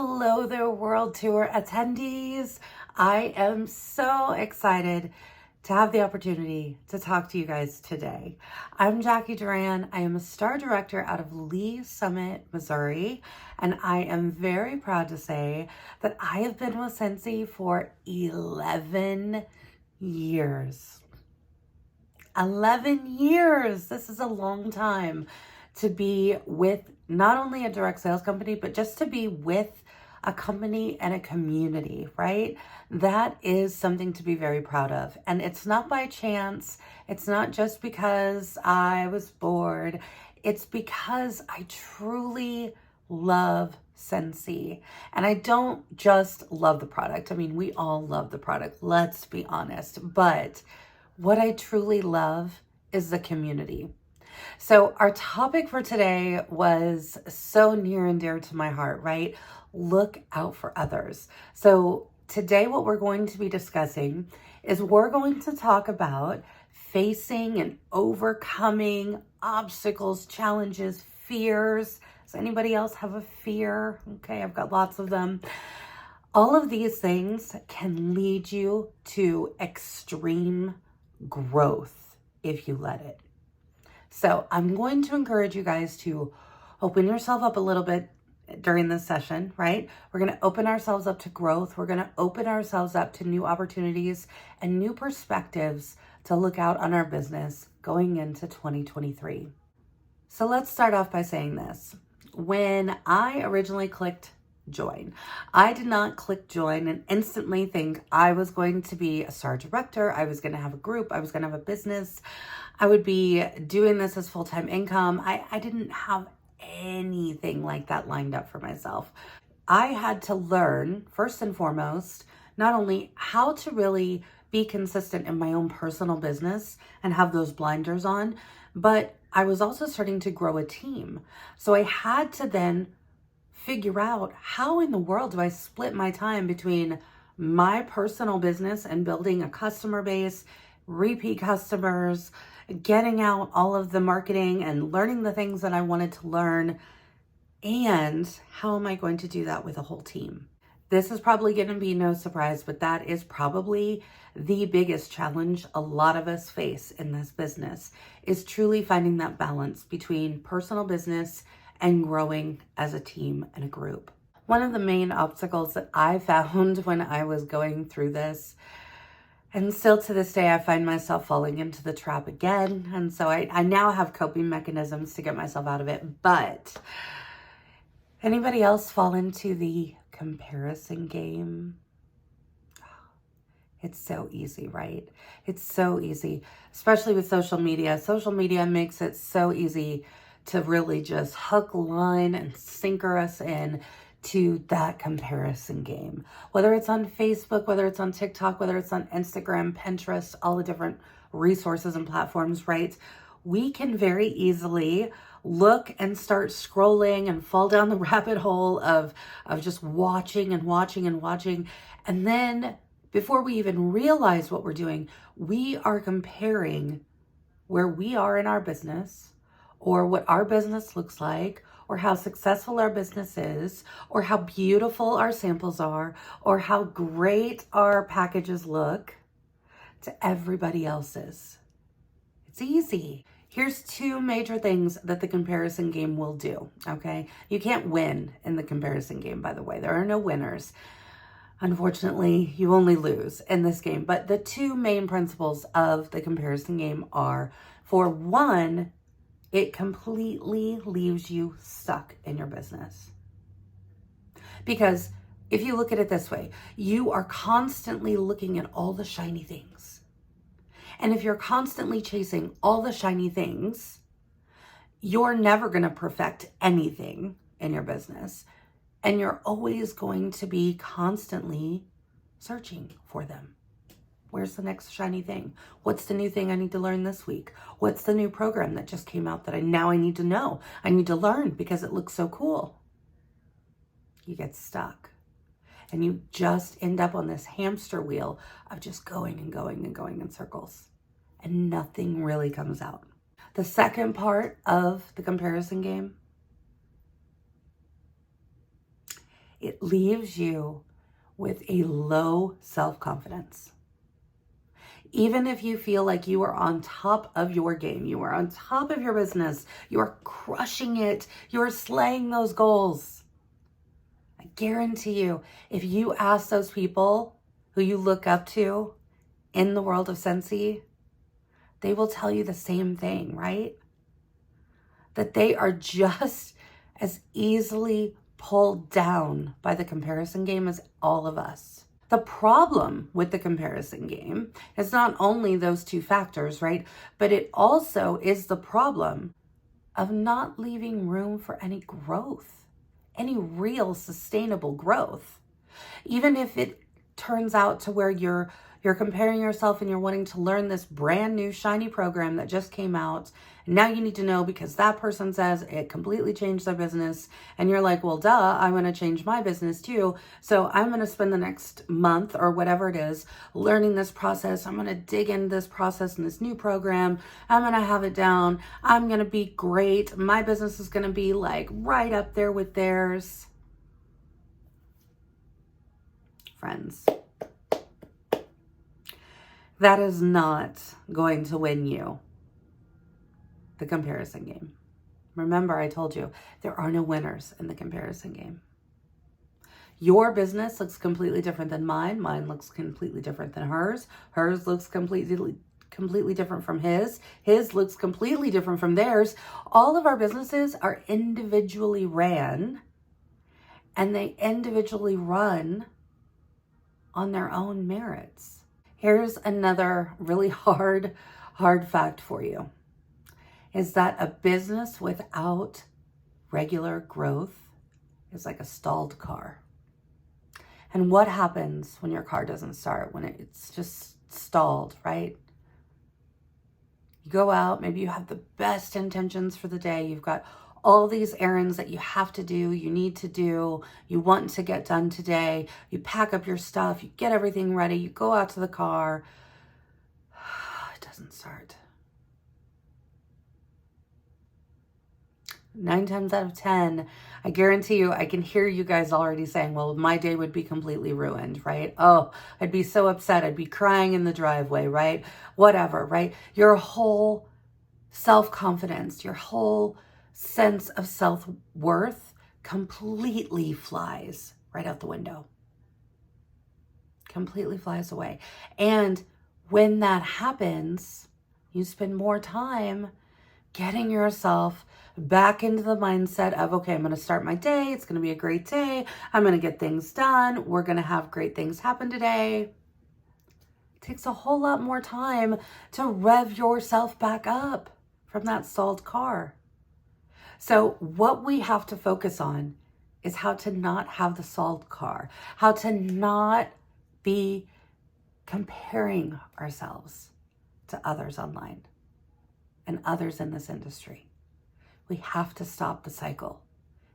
Hello there, World Tour attendees. I am so excited to have the opportunity to talk to you guys today. I'm Jacqui Duran. I am a star director out of Lee Summit, Missouri, and I am very proud to say that I have been with Scentsy for 11 years. 11 years. This is a long time to be with not only a direct sales company, but just to be with a company and a community, right? That is something to be very proud of. And it's not by chance. It's not just because I was bored. It's because I truly love Scentsy. And I don't just love the product. I mean, we all love the product, let's be honest. But what I truly love is the community. So our topic for today was so near and dear to my heart, right? Look out for others. So today what we're going to be discussing is we're going to talk about facing and overcoming obstacles, challenges, fears. Does anybody else have a fear? Okay, I've got lots of them. All of these things can lead you to extreme growth if you let it. So I'm going to encourage you guys to open yourself up a little bit during this session, right? We're going to open ourselves up to growth. We're going to open ourselves up to new opportunities and new perspectives to look out on our business going into 2023. So let's start off by saying this. When I originally clicked join, I did not click join and instantly think I was going to be a star director. I was going to have a group. I was going to have a business. I would be doing this as full-time income. I didn't have anything like that lined up for myself. I had to learn, first and foremost, not only how to really be consistent in my own personal business and have those blinders on, but I was also starting to grow a team. So I had to then figure out how in the world do I split my time between my personal business and building a customer base, repeat customers, getting out all of the marketing and learning the things that I wanted to learn. And how am I going to do that with a whole team? This is probably going to be no surprise, but that is probably the biggest challenge a lot of us face in this business, is truly finding that balance between personal business and growing as a team and a group. One of the main obstacles that I found when I was going through this, and still to this day, I find myself falling into the trap again. And so I now have coping mechanisms to get myself out of it. But anybody else fall into the comparison game? It's so easy, right? It's so easy, especially with social media. Social media makes it so easy to really just hook, line, and sinker us in to that comparison game. Whether it's on Facebook, whether it's on TikTok, whether it's on Instagram, Pinterest, all the different resources and platforms, right? We can very easily look and start scrolling and fall down the rabbit hole of just watching and watching and watching. And then before we even realize what we're doing, we are comparing where we are in our business, or what our business looks like, or how successful our business is, or how beautiful our samples are, or how great our packages look, to everybody else's. It's easy. Here's two major things that the comparison game will do, okay? You can't win in the comparison game, by the way. There are no winners. Unfortunately, you only lose in this game. But the two main principles of the comparison game are, for one, it completely leaves you stuck in your business. Because if you look at it this way, you are constantly looking at all the shiny things. And if you're constantly chasing all the shiny things, you're never going to perfect anything in your business. And you're always going to be constantly searching for them. Where's the next shiny thing? What's the new thing I need to learn this week? What's the new program that just came out that I need to know? I need to learn because it looks so cool. You get stuck. And you just end up on this hamster wheel of just going and going and going in circles. And nothing really comes out. The second part of the comparison game it leaves you with a low self-confidence. Even if you feel like you are on top of your game, you are on top of your business, you are crushing it, you are slaying those goals, I guarantee you, if you ask those people who you look up to in the world of Scentsy, they will tell you the same thing, right? That they are just as easily pulled down by the comparison game as all of us. The problem with the comparison game is not only those two factors, right? But it also is the problem of not leaving room for any growth, any real sustainable growth. Even if it turns out to where you're comparing yourself and you're wanting to learn this brand new shiny program that just came out. And now you need to know because that person says it completely changed their business. And you're like, well, duh, I want to change my business too. So I'm going to spend the next month or whatever it is learning this process. I'm going to dig into this process in this new program. I'm going to have it down. I'm going to be great. My business is going to be like right up there with theirs. Friends, that is not going to win you the comparison game. Remember, I told you, there are no winners in the comparison game. Your business looks completely different than mine. Mine looks completely different than hers. Hers looks completely different from his. His looks completely different from theirs. All of our businesses are individually ran, and they individually run on their own merits. Here's another really hard fact for you, is that a business without regular growth is like a stalled car. And what happens when your car doesn't start, when it's just stalled, right? You go out, maybe you have the best intentions for the day. You've got all these errands that you have to do, you need to do, you want to get done today. You pack up your stuff, you get everything ready, you go out to the car. It doesn't start. 9 times out of 10, I guarantee you, I can hear you guys already saying, well, my day would be completely ruined, right? Oh, I'd be so upset. I'd be crying in the driveway, right? Whatever, right? Your whole self-confidence, your whole sense of self-worth completely flies right out the window. Completely flies away. And when that happens, you spend more time getting yourself back into the mindset of, okay, I'm going to start my day. It's going to be a great day. I'm going to get things done. We're going to have great things happen today. It takes a whole lot more time to rev yourself back up from that stalled car. So what we have to focus on is how to not have the stalled car, how to not be comparing ourselves to others online and others in this industry. We have to stop the cycle,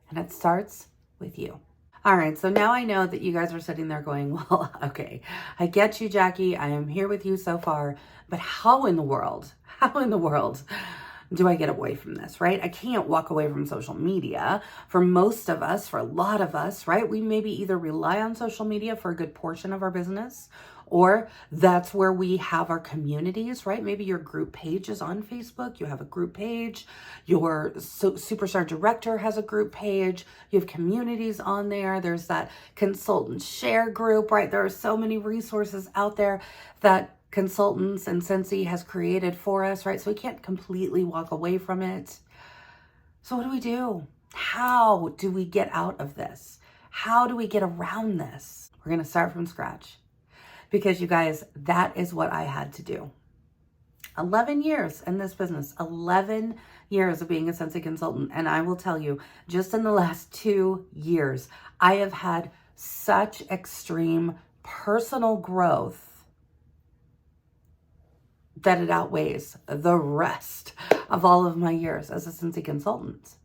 and it starts with you. All right, so now I know that you guys are sitting there going, well, okay, I get you, Jacqui. I am here with you so far, but how in the world do I get away from this, right? I can't walk away from social media. For most of us, for a lot of us, right? We maybe either rely on social media for a good portion of our business, or that's where we have our communities, right? Maybe your group page is on Facebook. You have a group page. Your Superstar Director has a group page. You have communities on there. There's that consultant share group, right? There are so many resources out there that consultants and Scentsy has created for us, right? So we can't completely walk away from it. So what do we do? How do we get out of this? How do we get around this? We're going to start from scratch, because you guys, that is what I had to do. 11 years in this business, 11 years of being a Scentsy consultant. And I will tell you, just in the last 2 years, I have had such extreme personal growth that it outweighs the rest of all of my years as a Scentsy consultant.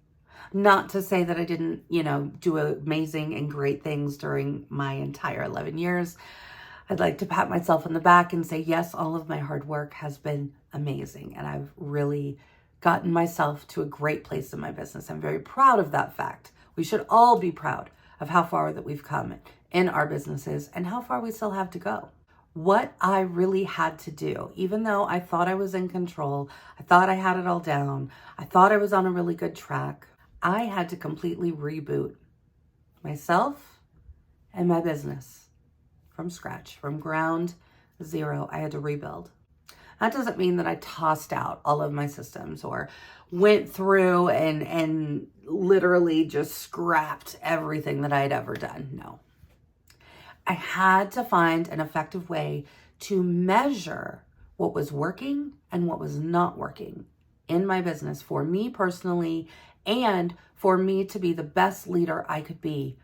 Not to say that I didn't, do amazing and great things during my entire 11 years. I'd like to pat myself on the back and say, yes, all of my hard work has been amazing. And I've really gotten myself to a great place in my business. I'm very proud of that fact. We should all be proud of how far that we've come in our businesses and how far we still have to go. What I really had to do, even though I thought I was in control, I thought I had it all down, I thought I was on a really good track, I had to completely reboot myself and my business from scratch, from ground zero. I had to rebuild. That doesn't mean that I tossed out all of my systems or went through and literally just scrapped everything that I had ever done. No. I had to find an effective way to measure what was working and what was not working in my business for me personally, and for me to be the best leader I could be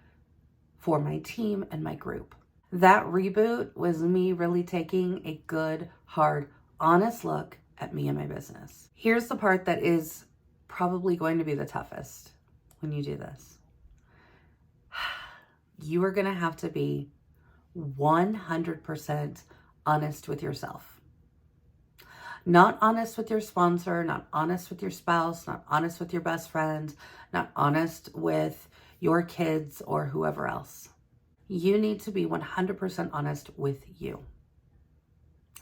for my team and my group. That reboot was me really taking a good, hard, honest look at me and my business. Here's the part that is probably going to be the toughest when you do this. You are going to have to be 100% honest with yourself. Not honest with your sponsor, not honest with your spouse, not honest with your best friend, not honest with your kids or whoever else. You need to be 100% honest with you.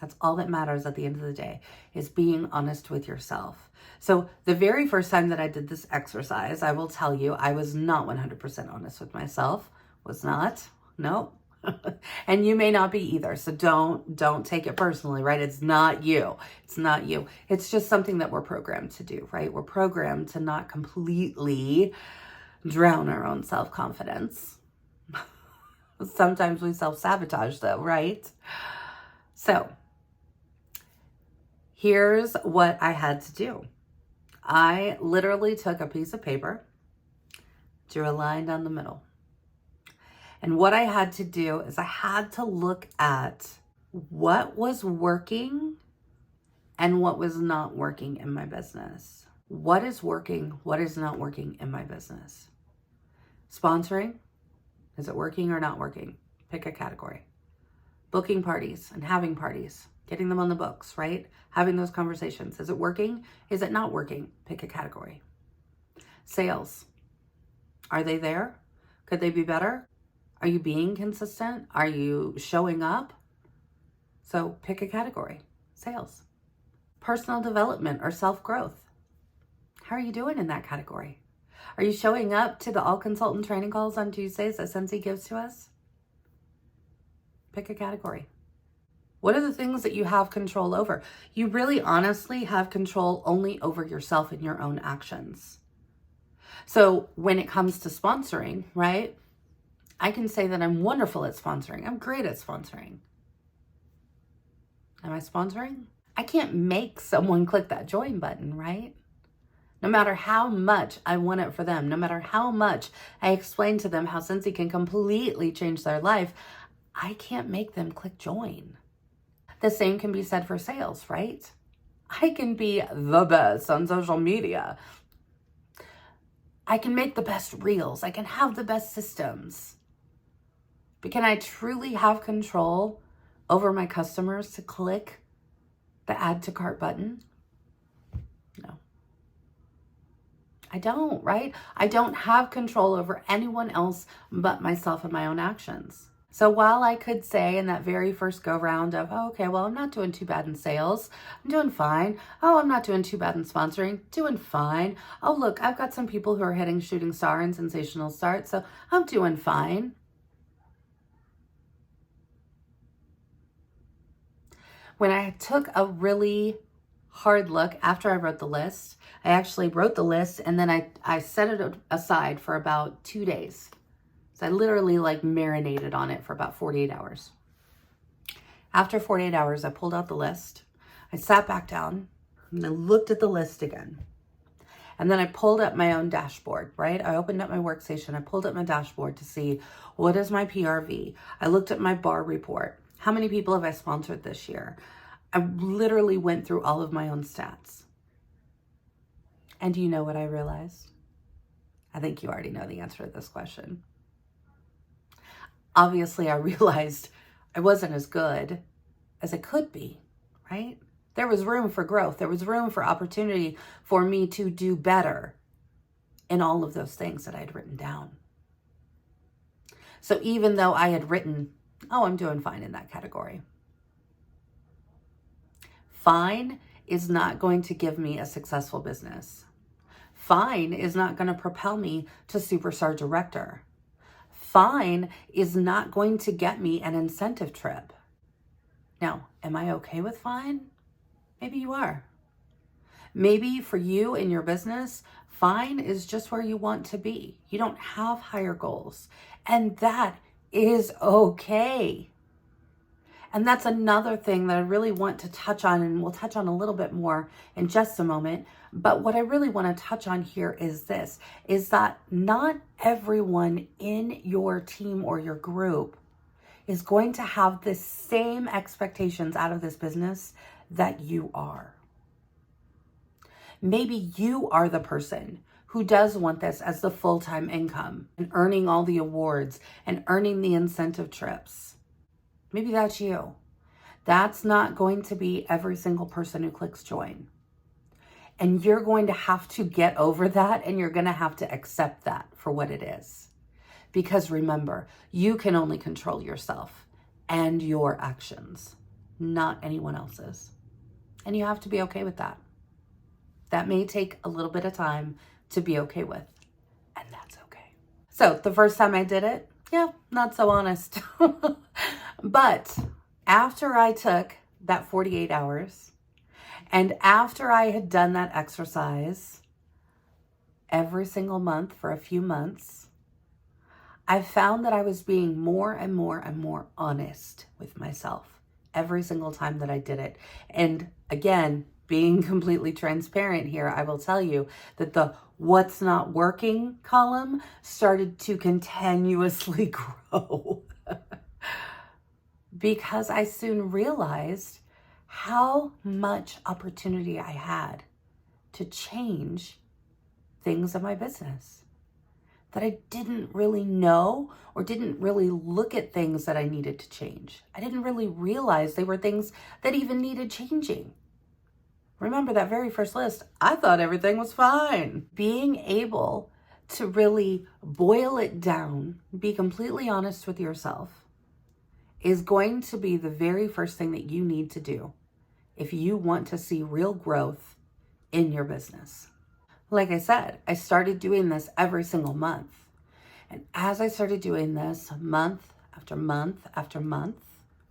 That's all that matters at the end of the day, is being honest with yourself. So the very first time that I did this exercise, I will tell you, I was not 100% honest with myself. Was not. Nope. And you may not be either. So don't take it personally, right? It's not you. It's not you. It's just something that we're programmed to do, right? We're programmed to not completely drown our own self-confidence. Sometimes we self-sabotage though, right? So here's what I had to do. I literally took a piece of paper, drew a line down the middle. And what I had to do is I had to look at what was working and what was not working in my business. What is working? What is not working in my business? Sponsoring. Is it working or not working? Pick a category. Booking parties and having parties. Getting them on the books, right? Having those conversations. Is it working? Is it not working? Pick a category. Sales. Are they there? Could they be better? Are you being consistent? Are you showing up? So pick a category. Sales. Personal development or self-growth. How are you doing in that category? Are you showing up to the all consultant training calls on Tuesdays that Scentsy gives to us? Pick a category. What are the things that you have control over? You really honestly have control only over yourself and your own actions. So when it comes to sponsoring, right? I can say that I'm wonderful at sponsoring. I'm great at sponsoring. Am I sponsoring? I can't make someone click that join button, right? No matter how much I want it for them, no matter how much I explain to them how Scentsy can completely change their life, I can't make them click join. The same can be said for sales, right? I can be the best on social media. I can make the best reels. I can have the best systems. But can I truly have control over my customers to click the add to cart button? No. I don't, right? I don't have control over anyone else but myself and my own actions. So while I could say in that very first go round of, oh, okay, well, I'm not doing too bad in sales. I'm doing fine. Oh, I'm not doing too bad in sponsoring. Doing fine. Oh, look, I've got some people who are hitting shooting star and sensational start. So I'm doing fine. When I took a really hard look after I wrote the list, I actually wrote the list and then I set it aside for about 2 days. So I literally marinated on it for about 48 hours. After 48 hours, I pulled out the list. I sat back down and I looked at the list again. And then I pulled up my own dashboard, right? I opened up my workstation. I pulled up my dashboard to see what is my PRV. I looked at my bar report. How many people have I sponsored this year? I literally went through all of my own stats. And do you know what I realized? I think you already know the answer to this question. Obviously, I realized I wasn't as good as I could be, right? There was room for growth. There was room for opportunity for me to do better in all of those things that I'd written down. So even though I had written, oh, I'm doing fine in that category, fine is not going to give me a successful business. Fine is not going to propel me to superstar director. Fine is not going to get me an incentive trip. Now, am I okay with fine? Maybe you are. Maybe for you in your business, fine is just where you want to be. You don't have higher goals, and that is okay. And that's another thing that I really want to touch on, and we'll touch on a little bit more in just a moment. But what I really want to touch on here is this, is that not everyone in your team or your group is going to have the same expectations out of this business that you are. Maybe you are the person who does want this as the full-time income and earning all the awards and earning the incentive trips. Maybe that's you. That's not going to be every single person who clicks join. And you're going to have to get over that, and you're going to have to accept that for what it is. Because remember, you can only control yourself and your actions, not anyone else's. And you have to be okay with that. That may take a little bit of time to be okay with, and that's okay. So the first time I did it, yeah, not so honest. But after I took that 48 hours, and after I had done that exercise every single month for a few months, I found that I was being more and more and more honest with myself every single time that I did it. And again, being completely transparent here, I will tell you that the what's not working column started to continuously grow because I soon realized how much opportunity I had to change things in my business that I didn't really know or didn't really look at things that I needed to change. I didn't really realize they were things that even needed changing. Remember that very first list, I thought everything was fine. Being able to really boil it down, be completely honest with yourself, is going to be the very first thing that you need to do if you want to see real growth in your business. Like I said, I started doing this every single month. And as I started doing this month after month after month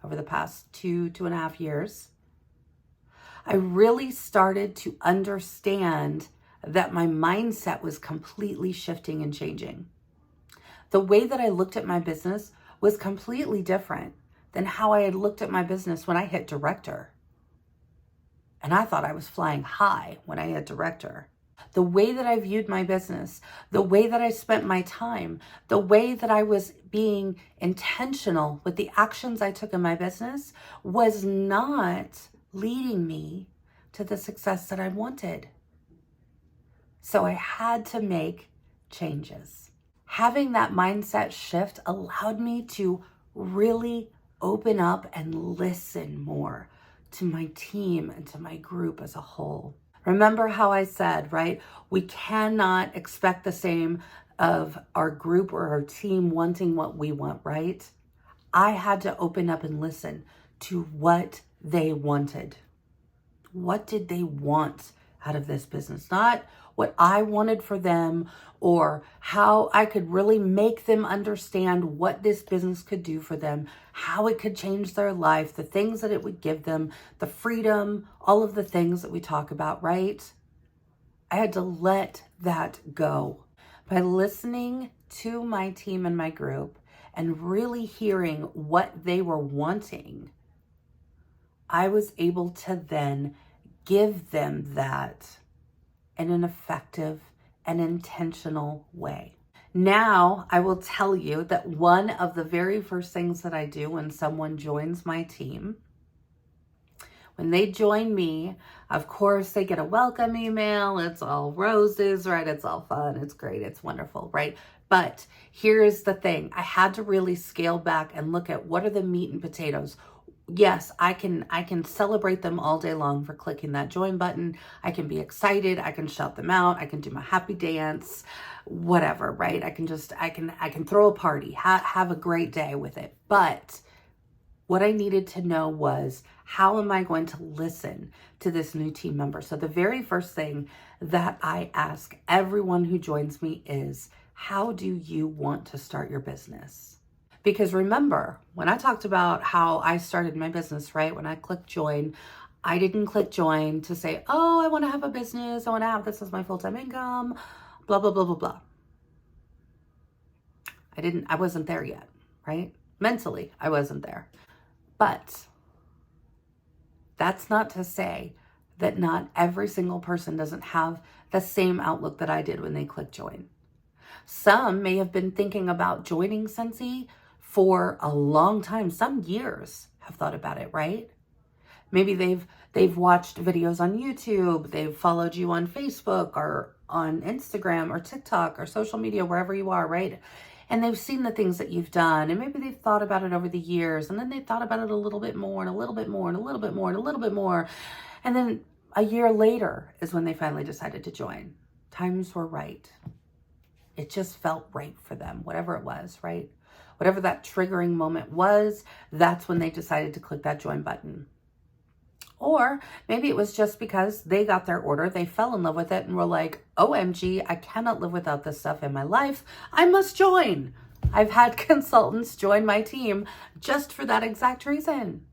over the past 2.5 years, I really started to understand that my mindset was completely shifting and changing. The way that I looked at my business was completely different than how I had looked at my business when I hit director. And I thought I was flying high when I hit director. The way that I viewed my business, the way that I spent my time, the way that I was being intentional with the actions I took in my business was not leading me to the success that I wanted. So I had to make changes. Having that mindset shift allowed me to really open up and listen more to my team and to my group as a whole. Remember how I said, right? We cannot expect the same of our group or our team wanting what we want, right? I had to open up and listen to what they wanted. What did they want out of this business? Not what I wanted for them or how I could really make them understand what this business could do for them, how it could change their life, the things that it would give them, the freedom, all of the things that we talk about, right? I had to let that go. By listening to my team and my group and really hearing what they were wanting, I was able to then give them that in an effective and intentional way. Now, I will tell you that one of the very first things that I do when someone joins my team, when they join me, of course, they get a welcome email. It's all roses, right? It's all fun. It's great. It's wonderful, right? But here's the thing. I had to really scale back and look at what are the meat and potatoes. yes, I can celebrate them all day long for clicking that join button. I can be excited. I can shout them out. I can do my happy dance, whatever, right? I can throw a party, have a great day with it. But what I needed to know was, how am I going to listen to this new team member? So the very first thing that I ask everyone who joins me is, how do you want to start your business? Because remember, when I talked about how I started my business, right? When I clicked join, I didn't click join to say, oh, I want to have a business. I want to have this as my full-time income, blah, blah, blah, blah, blah. I wasn't there yet, right? Mentally, I wasn't there. But that's not to say that not every single person doesn't have the same outlook that I did when they clicked join. Some may have been thinking about joining Scentsy for a long time. Some years have thought about it, right? Maybe they've watched videos on YouTube, they've followed you on Facebook or on Instagram or TikTok or social media, wherever you are, right? And they've seen the things that you've done, and maybe they've thought about it over the years, and then they thought about it a little bit more and a little bit more and a little bit more and a little bit more. And then a year later is when they finally decided to join. Times were right. It just felt right for them, whatever it was, right? Whatever that triggering moment was, that's when they decided to click that join button. Or maybe it was just because they got their order, they fell in love with it and were like, OMG, I cannot live without this stuff in my life. I must join. I've had consultants join my team just for that exact reason.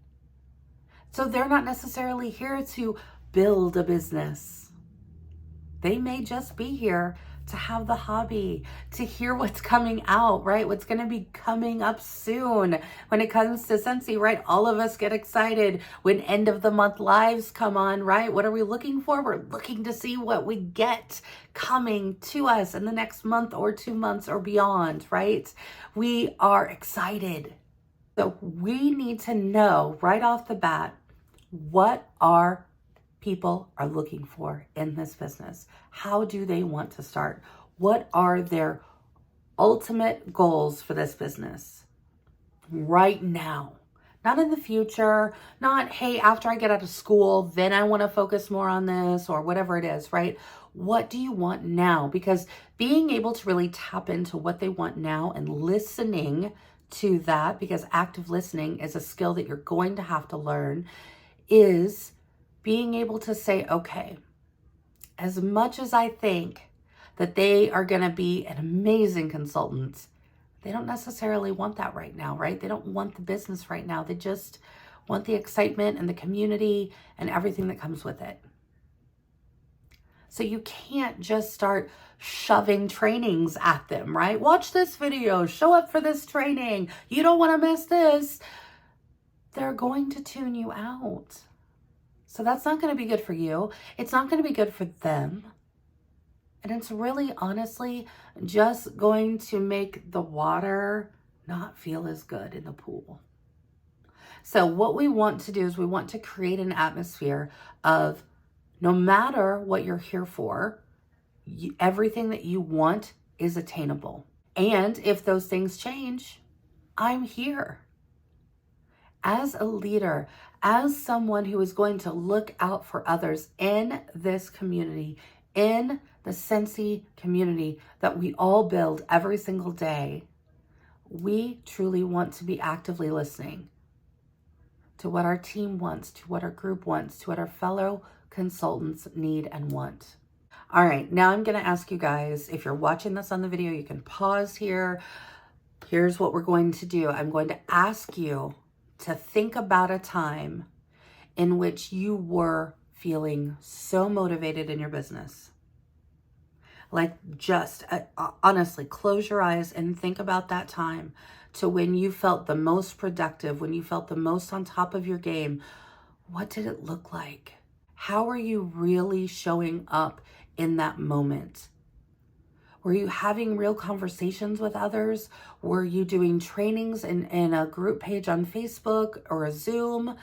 So they're not necessarily here to build a business. They may just be here to have the hobby, to hear what's coming out, right? What's going to be coming up soon. When it comes to Scentsy, right? All of us get excited when end of the month lives come on, right? What are we looking for? We're looking to see what we get coming to us in the next month or 2 months or beyond, right? We are excited. So we need to know right off the bat what our people are looking for in this business. How do they want to start? What are their ultimate goals for this business right now? Not in the future, not, hey, after I get out of school, then I want to focus more on this or whatever it is, right? What do you want now? Because being able to really tap into what they want now and listening to that, because active listening is a skill that you're going to have to learn, is being able to say, okay, as much as I think that they are going to be an amazing consultant, they don't necessarily want that right now, right? They don't want the business right now. They just want the excitement and the community and everything that comes with it. So you can't just start shoving trainings at them, right? Watch this video, show up for this training. You don't want to miss this. They're going to tune you out. So that's not going to be good for you. It's not going to be good for them. And it's really, honestly, just going to make the water not feel as good in the pool. So what we want to do is we want to create an atmosphere of, no matter what you're here for, everything that you want is attainable. And if those things change, I'm here. As a leader, as someone who is going to look out for others in this community, in the Scentsy community that we all build every single day, we truly want to be actively listening to what our team wants, to what our group wants, to what our fellow consultants need and want. All right, now I'm going to ask you guys, if you're watching this on the video, you can pause here. Here's what we're going to do. I'm going to ask you to think about a time in which you were feeling so motivated in your business. Like, just honestly, close your eyes and think about that time to when you felt the most productive, when you felt the most on top of your game. What did it look like? How are you really showing up in that moment? Were you having real conversations with others? Were you doing trainings in a group page on Facebook or a Zoom?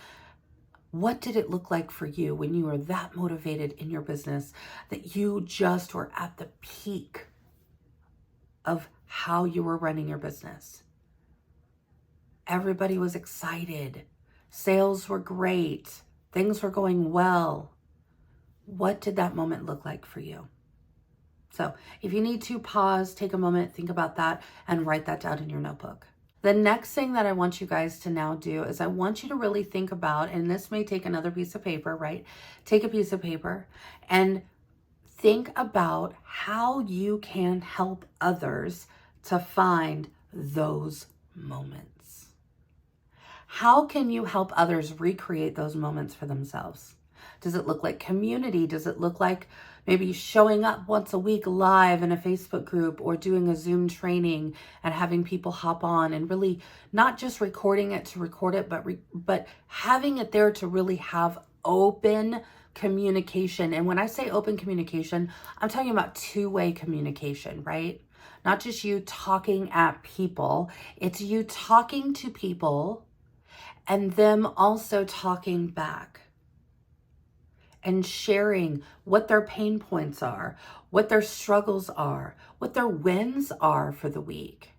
What did it look like for you when you were that motivated in your business that you just were at the peak of how you were running your business? Everybody was excited. Sales were great. Things were going well. What did that moment look like for you? So if you need to pause, take a moment, think about that, and write that down in your notebook. The next thing that I want you guys to now do is I want you to really think about, and this may take another piece of paper, right? Take a piece of paper and think about how you can help others to find those moments. How can you help others recreate those moments for themselves? Does it look like community? Does it look like maybe showing up once a week live in a Facebook group, or doing a Zoom training and having people hop on and really not just recording it to record it, but having it there to really have open communication? And when I say open communication, I'm talking about two-way communication, right? Not just you talking at people. It's you talking to people and them also talking back and sharing what their pain points are, what their struggles are, what their wins are for the week.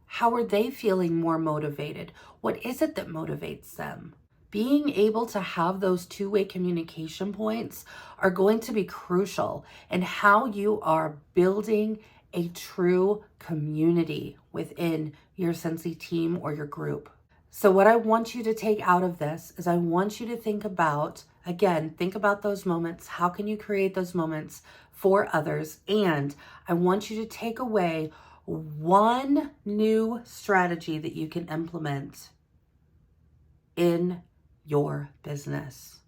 How are they feeling more motivated? What is it that motivates them? Being able to have those two-way communication points are going to be crucial in how you are building a true community within your Scentsy team or your group. So what I want you to take out of this is I want you to think about, again, think about those moments. How can you create those moments for others? And I want you to take away one new strategy that you can implement in your business.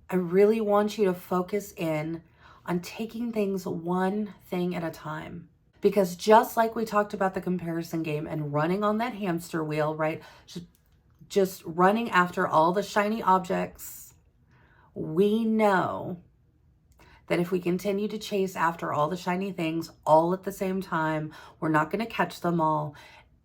I really want you to focus in on taking things one thing at a time. Because just like we talked about the comparison game and running on that hamster wheel, right? Just running after all the shiny objects, we know that if we continue to chase after all the shiny things all at the same time, we're not going to catch them all,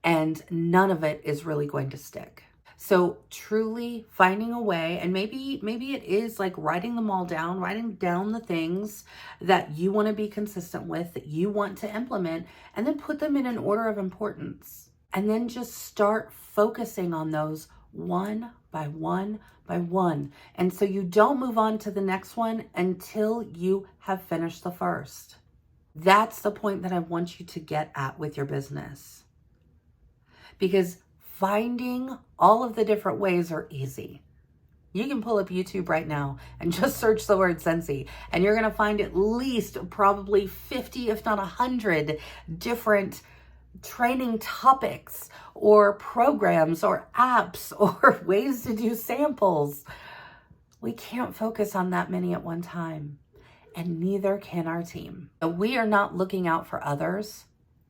and none of it is really going to stick. So truly finding a way, and maybe it is like writing them all down, writing down the things that you want to be consistent with, that you want to implement, and then put them in an order of importance. And then just start focusing on those one by one by one. And so you don't move on to the next one until you have finished the first. That's the point that I want you to get at with your business. Because finding all of the different ways are easy. You can pull up YouTube right now and just search the word Scentsy, and you're going to find at least probably 50, if not 100 different training topics or programs or apps or ways to do samples. We can't focus on that many at one time, and neither can our team. We are not looking out for others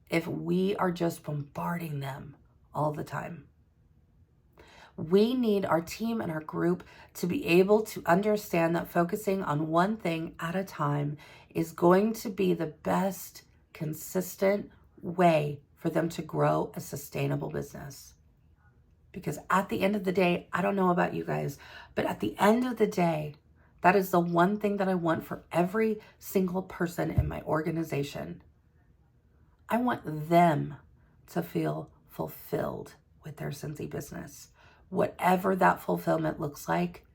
if we are just bombarding them all the time. We need our team and our group to be able to understand that focusing on one thing at a time is going to be the best consistent way for them to grow a sustainable business. Because at the end of the day, I don't know about you guys, but at the end of the day, that is the one thing that I want for every single person in my organization. I want them to feel fulfilled with their Scentsy business, whatever that fulfillment looks like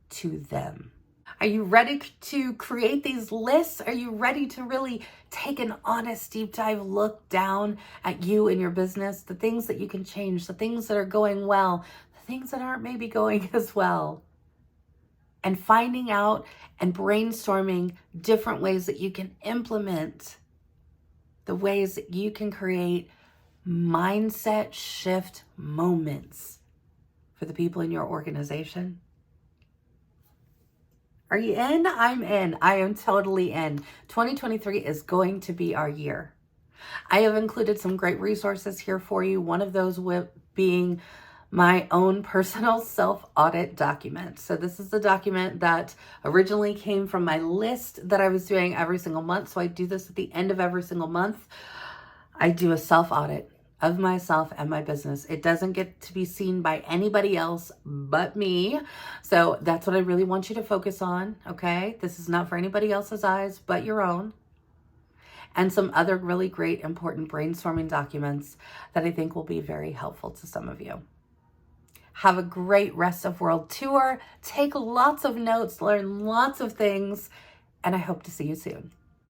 to them. Are you ready to create these lists? Are you ready to really take an honest deep dive look down at you and your business, the things that you can change, the things that are going well, the things that aren't maybe going as well, and finding out and brainstorming different ways that you can implement the ways that you can create mindset shift moments for the people in your organization? Are you in? I'm in. I am totally in. 2023 is going to be our year. I have included some great resources here for you. One of those being my own personal self-audit document. So this is the document that originally came from my list that I was doing every single month. So I do this at the end of every single month. I do a self-audit of myself and my business. It doesn't get to be seen by anybody else but me. So that's what I really want you to focus on, okay? This is not for anybody else's eyes but your own. And some other really great, important brainstorming documents that I think will be very helpful to some of you. Have a great rest of world tour. Take lots of notes, learn lots of things, and I hope to see you soon.